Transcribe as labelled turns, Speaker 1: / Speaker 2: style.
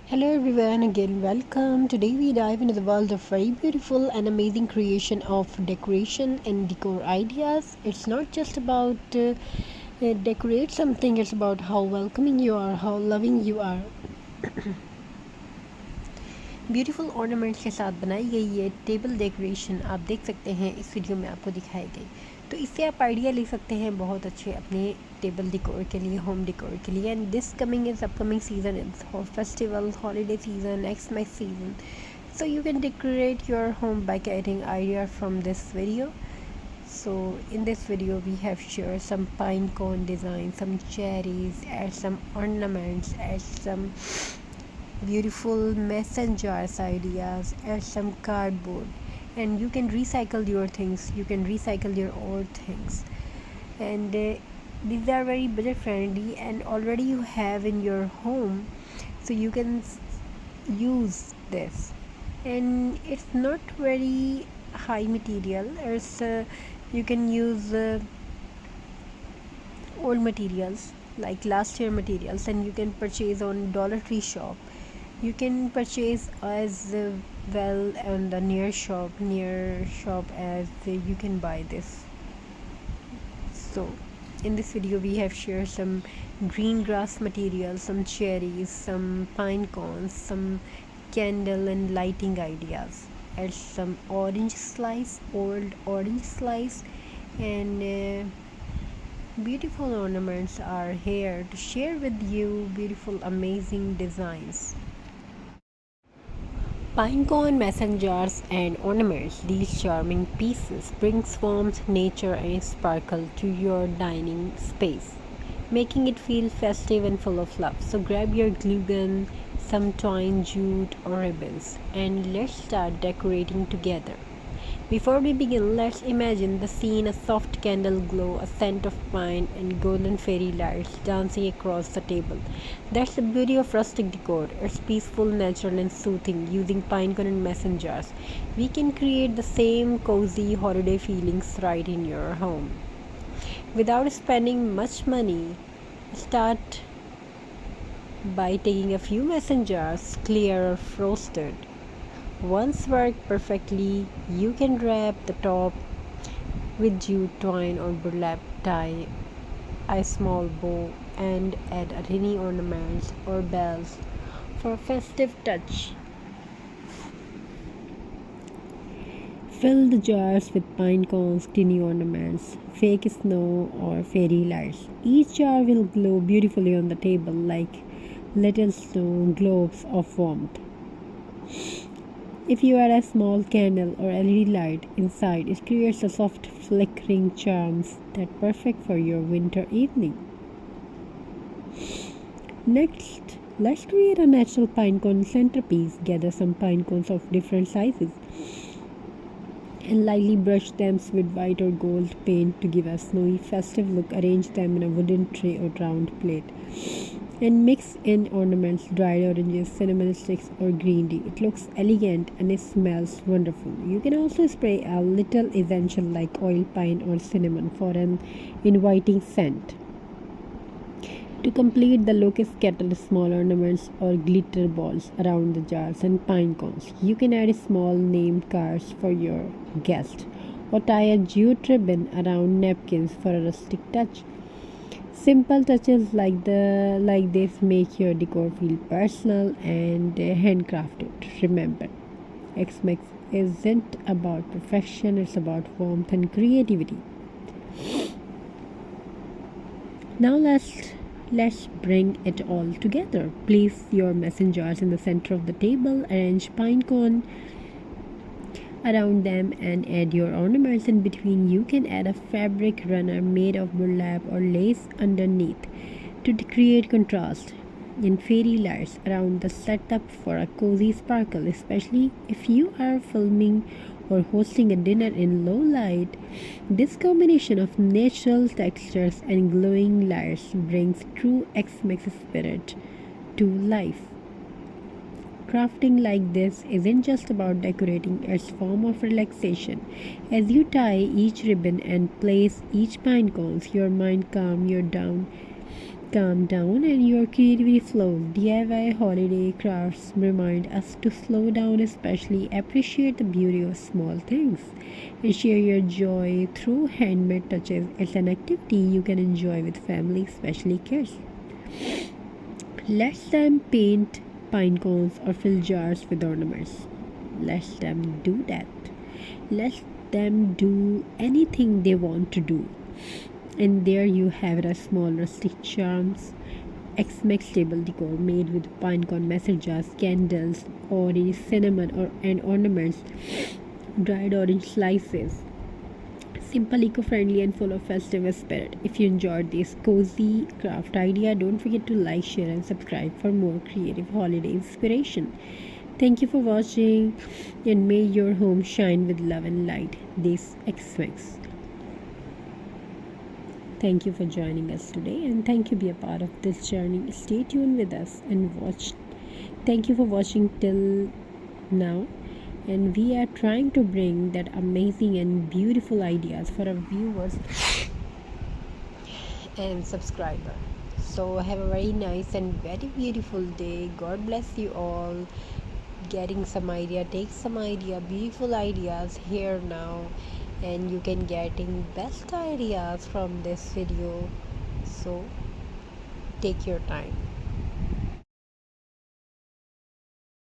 Speaker 1: Hello everyone, again welcome. Today we dive into the world of very beautiful and amazing creation of decoration and decor ideas. It's not just about decorate something, it's about how welcoming you are, how loving you are. Beautiful ornaments के साथ बनाई गई ये table decoration आप देख सकते हैं इस वीडियो में आपको दिखाई गई। तो इससे आप आइडिया ले सकते हैं बहुत अच्छे अपने टेबल डेकोर के लिए, होम डेकोर के लिए। And this coming is upcoming season is for festival, holiday season, Xmas season, so you can decorate your home by getting idea from this video. So in this video we have shared some pine cone design, some cherries, add some ornaments, add some beautiful mason jars ideas, add some cardboard, and you can recycle your things, you can recycle your old things. And these are very budget friendly and already you have in your home, so you can use this. And it's not very high material, it's you can use old materials like last year materials, and you can purchase on Dollar Tree shop. You can purchase as well on the near shop as you can buy this. So in this video we have shared some green grass materials, some cherries, some pine cones, some candle and lighting ideas, and some orange slice, old orange slice, and beautiful ornaments are here to share with you beautiful amazing designs. Pinecone mason jars and ornaments. These charming pieces brings warmth, nature and sparkle to your dining space, making it feel festive and full of love. So grab your glue gun, some twine, jute or ribbons, and let's start decorating together. Before we begin, let's imagine the scene: a soft candle glow, a scent of pine, and golden fairy lights dancing across the table. That's the beauty of rustic decor. It's peaceful, natural, and soothing. Using pinecone and mason jars, we can create the same cozy holiday feelings right in your home. Without spending much money, start by taking a few mason jars, clear or frosted. Once work perfectly, you can wrap the top with jute, twine or burlap, tie a small bow, and add a tiny ornaments or bells for a festive touch. Fill the jars with pine cones, tiny ornaments, fake snow or fairy lights. Each jar will glow beautifully on the table like little snow globes of warmth. If you add a small candle or LED light inside, it creates a soft flickering charms that are perfect for your winter evening. Next, let's create a natural pinecone centerpiece. Gather some pine cones of different sizes and lightly brush them with white or gold paint to give a snowy festive look. Arrange them in a wooden tray or round plate and mix in ornaments, dried oranges, cinnamon sticks or green tea. It looks elegant and it smells wonderful. You can also spray a little essential like oil, pine or cinnamon for an inviting scent. To complete the look, scatter small ornaments or glitter balls around the jars and pine cones. You can add small name cards for your guest or tie a jute ribbon around napkins for a rustic touch. Simple touches like this make your decor feel personal and handcrafted. Remember, Xmas isn't about perfection, it's about warmth and creativity. Now let's bring it all together. Place your mason jars in the center of the table, arrange pine cone around them and add your ornaments in between. You can add a fabric runner made of burlap or lace underneath to create contrast, and fairy lights around the setup for a cozy sparkle, especially if you are filming or hosting a dinner in low light. This combination of natural textures and glowing lights brings true Xmas spirit to life. Crafting like this isn't just about decorating, it's a form of relaxation. As you tie each ribbon and place each pine cones, your mind calms you down Calm down and your creativity flows. DIY holiday crafts remind us to slow down, especially appreciate the beauty of small things, and share your joy through handmade touches. It's an activity you can enjoy with family, especially kids. Let them paint pine cones or fill jars with ornaments. Let them do that. Let them do anything they want to do. And there you have it, a small rustic charms X-Max table decor made with pinecone mason jars, candles, orange, cinnamon, and ornaments, dried orange slices. Simple, eco-friendly, and full of festive spirit. If you enjoyed this cozy craft idea, don't forget to like, share, and subscribe for more creative holiday inspiration. Thank you for watching, and may your home shine with love and light. This X-Max. Thank you for joining us today, and thank you be a part of this journey. Stay tuned with us and watch. Thank you for watching till now, and we are trying to bring that amazing and beautiful ideas for our viewers and subscriber. So have a very nice and very beautiful day. God bless you all. Getting some idea, take some idea, beautiful ideas here now, and you can getting best ideas from this video. So take your time.